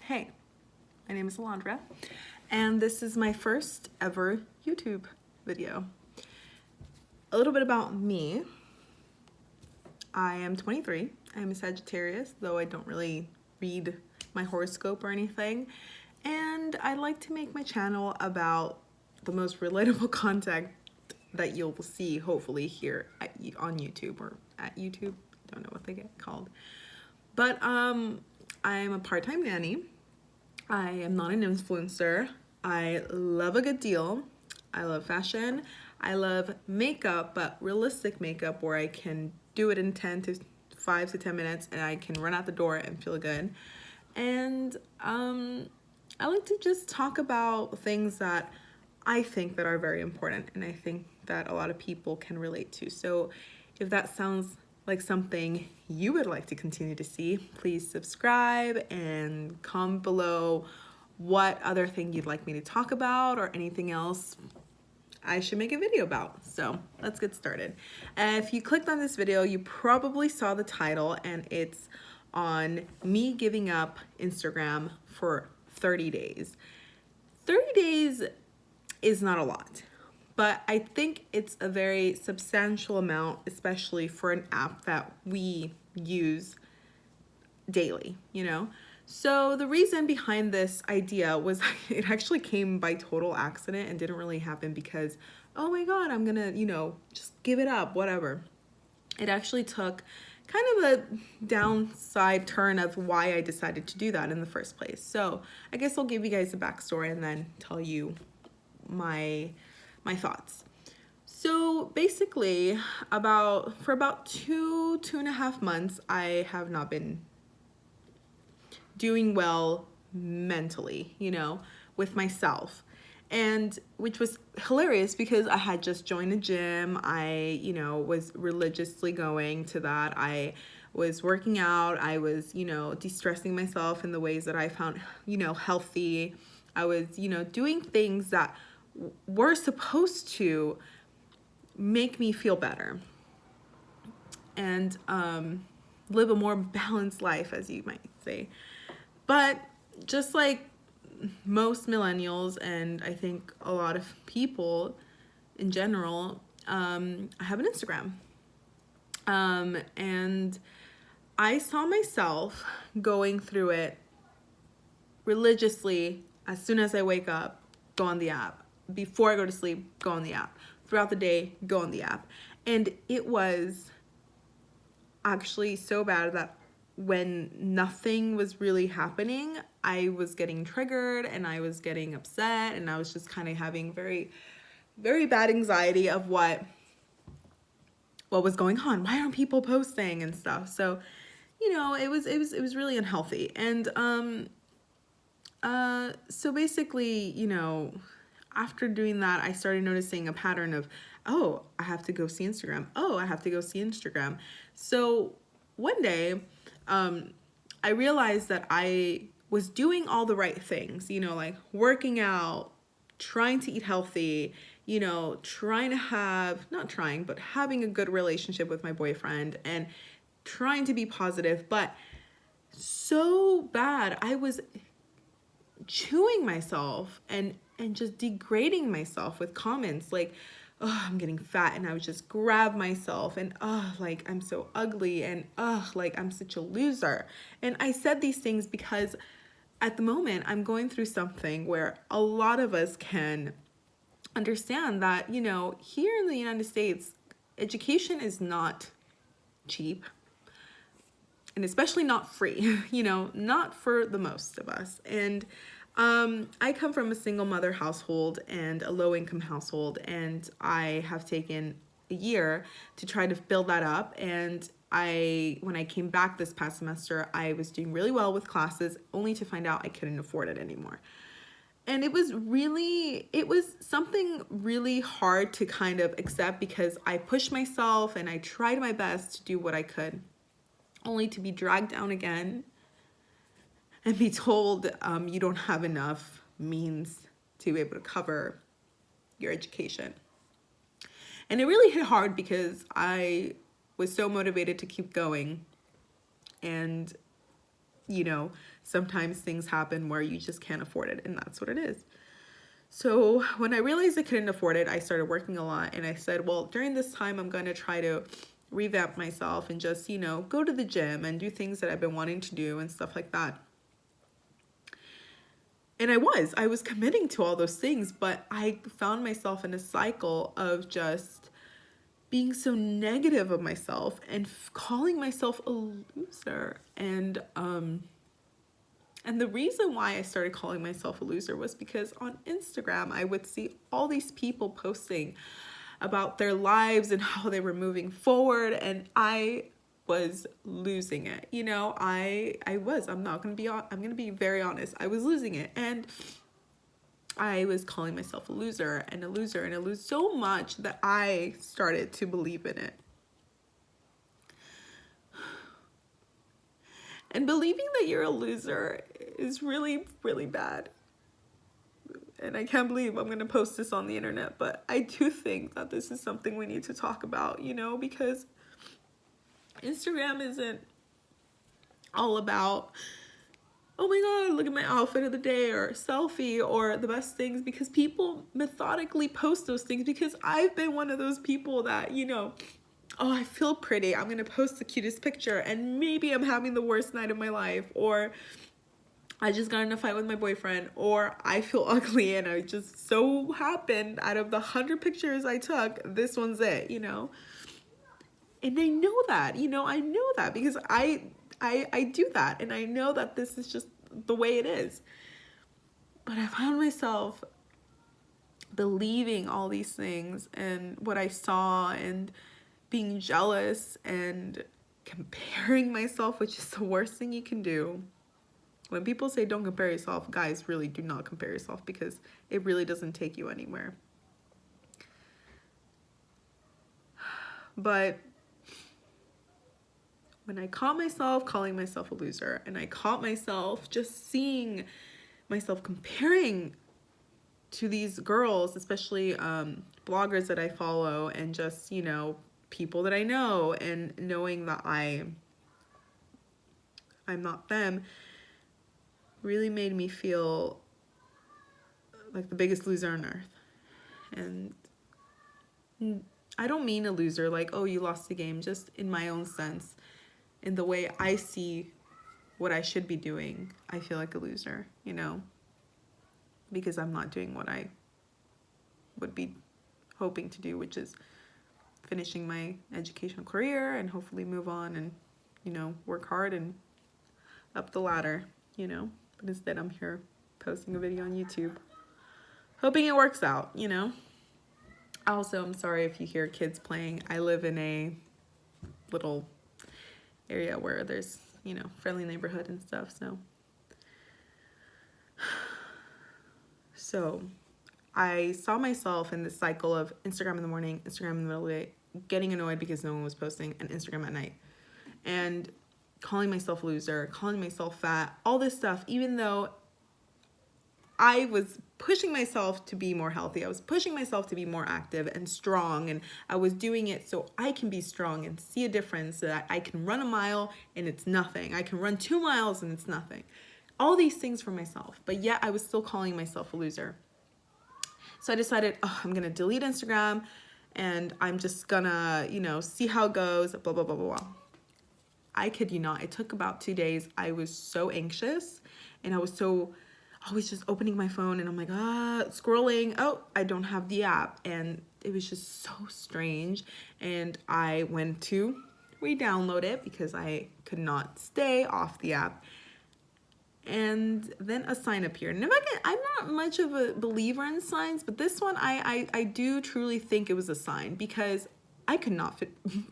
Hey, my name is Alondra, and this is my first ever YouTube video. A little bit about me. I am 23. I'm a Sagittarius, though I don't really read my horoscope or anything. And I like to make my channel about the most relatable content that you'll see, hopefully, here on YouTube or at YouTube. Don't know what they get called. But I'm a part-time nanny. I am not an influencer. I love a good deal. I love fashion. I love makeup, but realistic makeup where I can do it in 5 to 10 minutes and I can run out the door and feel good. And I like to just talk about things that I think that are very important and I think that a lot of people can relate to. So if that sounds like something you would like to continue to see, please subscribe and comment below what other thing you'd like me to talk about or anything else I should make a video about. So let's get started. If you clicked on this video, you probably saw the title, and it's on me giving up Instagram for 30 days. 30 days is not a lot, but I think it's a very substantial amount, especially for an app that we use daily, you know? So the reason behind this idea was it actually came by total accident and didn't really happen because, oh my God, I'm gonna, just give it up, whatever. It actually took kind of a downside turn of why I decided to do that in the first place. So I guess I'll give you guys a backstory and then tell you my thoughts. So basically, for about two and a half months, I have not been doing well mentally, with myself. And which was hilarious because I had just joined a gym. I, was religiously going to that. I was working out. I was, de-stressing myself in the ways that I found, healthy. I was, doing things that were supposed to make me feel better and live a more balanced life, as you might say. But just like most millennials, and I think a lot of people in general, I have an Instagram. And I saw myself going through it religiously. As soon as I wake up, go on the app. Before I go to sleep, go on the app. Throughout the day, go on the app. And it was actually so bad that when nothing was really happening, I was getting triggered and I was getting upset and I was just kind of having very, very bad anxiety of what was going on. Why aren't people posting and stuff? So, it was really unhealthy. And so basically, after doing that, I started noticing a pattern of, oh, I have to go see Instagram. Oh, I have to go see Instagram. So one day, I realized that I was doing all the right things, like working out, trying to eat healthy, trying to having a good relationship with my boyfriend and trying to be positive, but so bad. I was chewing myself and just degrading myself with comments like, oh, I'm getting fat, and I would just grab myself and, oh, like, I'm so ugly, and, oh, like, I'm such a loser. And I said these things because at the moment I'm going through something where a lot of us can understand that, here in the United States, education is not cheap, and especially not free, not for the most of us. And I come from a single mother household and a low income household, and I have taken a year to try to build that up. And when I came back this past semester, I was doing really well with classes, only to find out I couldn't afford it anymore. And it was something really hard to kind of accept because I pushed myself and I tried my best to do what I could, only to be dragged down again and be told you don't have enough means to be able to cover your education. And it really hit hard because I was so motivated to keep going. And you know, sometimes things happen where you just can't afford it, and that's what it is. So when I realized I couldn't afford it, I started working a lot, and I said, well, during this time, I'm going to try to revamp myself and just, you know, go to the gym and do things that I've been wanting to do and stuff like that. And I was committing to all those things, but I found myself in a cycle of just being so negative of myself and calling myself a loser. And the reason why I started calling myself a loser was because on Instagram, I would see all these people posting about their lives and how they were moving forward, and I was losing it. You know, I'm going to be very honest. I was losing it, and I was calling myself a loser and a loser and a loser so much that I started to believe in it. And believing that you're a loser is really, really bad. And I can't believe I'm going to post this on the internet, but I do think that this is something we need to talk about, you know, because Instagram isn't all about, oh my God, look at my outfit of the day or selfie or the best things, because people methodically post those things, because I've been one of those people that, you know, oh, I feel pretty, I'm going to post the cutest picture, and maybe I'm having the worst night of my life, or I just got in a fight with my boyfriend, or I feel ugly and I just so happened out of the 100 pictures I took, this one's it, you know? And I know that, you know, I know that because I do that, and I know that this is just the way it is. But I found myself believing all these things and what I saw, and being jealous and comparing myself, which is the worst thing you can do. When people say don't compare yourself, guys, really do not compare yourself, because it really doesn't take you anywhere. But when I caught myself calling myself a loser, and I caught myself just seeing myself comparing to these girls, especially bloggers that I follow, and just, you know, people that I know, and knowing that I'm not them, really made me feel like the biggest loser on earth. And I don't mean a loser like, oh, you lost the game, just in my own sense, in the way I see what I should be doing, I feel like a loser, you know, because I'm not doing what I would be hoping to do, which is finishing my educational career and hopefully move on and, you know, work hard and up the ladder, you know. But instead I'm here posting a video on YouTube, hoping it works out, you know. Also, I'm sorry if you hear kids playing. I live in a little area where there's, you know, friendly neighborhood and stuff, so I saw myself in this cycle of Instagram in the morning, Instagram in the middle of the day, getting annoyed because no one was posting, and Instagram at night, and calling myself a loser, calling myself fat, all this stuff, even though I was pushing myself to be more healthy. I was pushing myself to be more active and strong, and I was doing it so I can be strong and see a difference, so that I can run a mile and it's nothing. I can run 2 miles and it's nothing. All these things for myself, but yet I was still calling myself a loser. So I decided, oh, I'm gonna delete Instagram, and I'm just gonna, you know, see how it goes, blah, blah, blah, blah, blah. I kid you not, it took about 2 days. I was so anxious, and I was just opening my phone, and I'm like, scrolling, oh, I don't have the app. And it was just so strange. And I went to re-download it because I could not stay off the app. And then a sign appeared. And I'm not much of a believer in signs, but this one I do truly think it was a sign, because I could not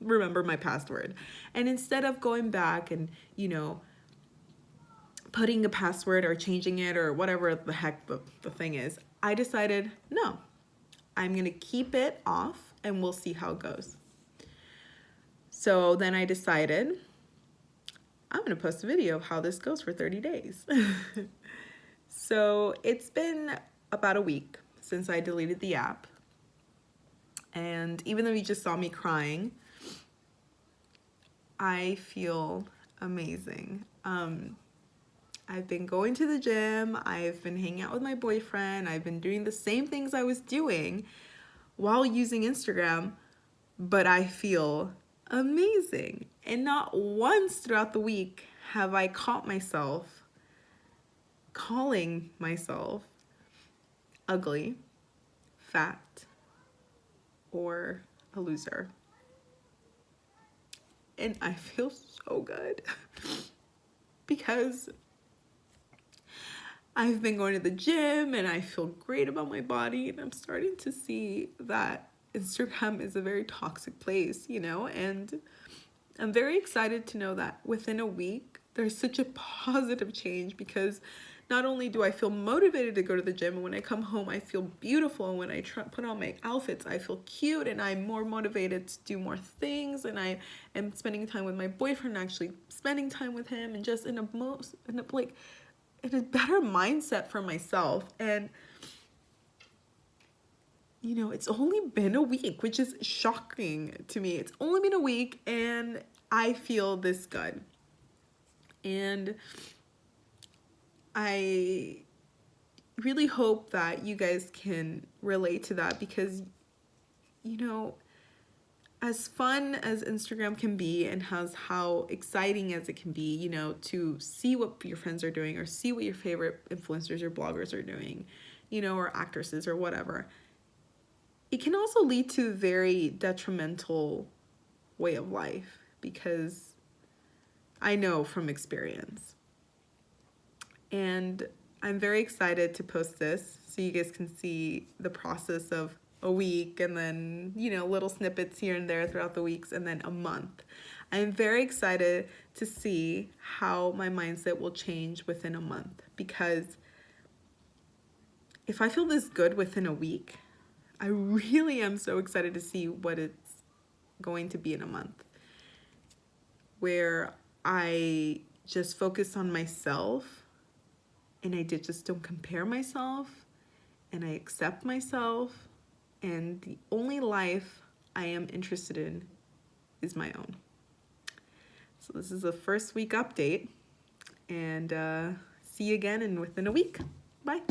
remember my password. And instead of going back and, you know, putting a password or changing it or whatever the heck the thing is, I decided, no, I'm gonna keep it off and we'll see how it goes. So then I decided, I'm gonna post a video of how this goes for 30 days. So it's been about a week since I deleted the app. And even though you just saw me crying, I feel amazing. I've been going to the gym, I've been hanging out with my boyfriend, I've been doing the same things I was doing while using Instagram, but I feel amazing. And not once throughout the week have I caught myself calling myself ugly, fat, or a loser. And I feel so good because I've been going to the gym and I feel great about my body, and I'm starting to see that Instagram is a very toxic place, you know, and I'm very excited to know that within a week there's such a positive change, because not only do I feel motivated to go to the gym, and when I come home I feel beautiful, and when I put on my outfits I feel cute, and I'm more motivated to do more things, and I am spending time with my boyfriend, actually spending time with him, and just in a better mindset for myself. And you know, it's only been a week, which is shocking to me. It's only been a week and I feel this good. And I really hope that you guys can relate to that, because, you know, as fun as Instagram can be and how exciting as it can be, you know, to see what your friends are doing or see what your favorite influencers or bloggers are doing, you know, or actresses or whatever, it can also lead to a very detrimental way of life, because I know from experience. And I'm very excited to post this so you guys can see the process of a week, and then, you know, little snippets here and there throughout the weeks, and then a month. I'm very excited to see how my mindset will change within a month, because if I feel this good within a week, I really am so excited to see what it's going to be in a month, where I just focus on myself and I just don't compare myself, and I accept myself, and the only life I am interested in is my own. So this is the first week update, and see you again within a week. Bye.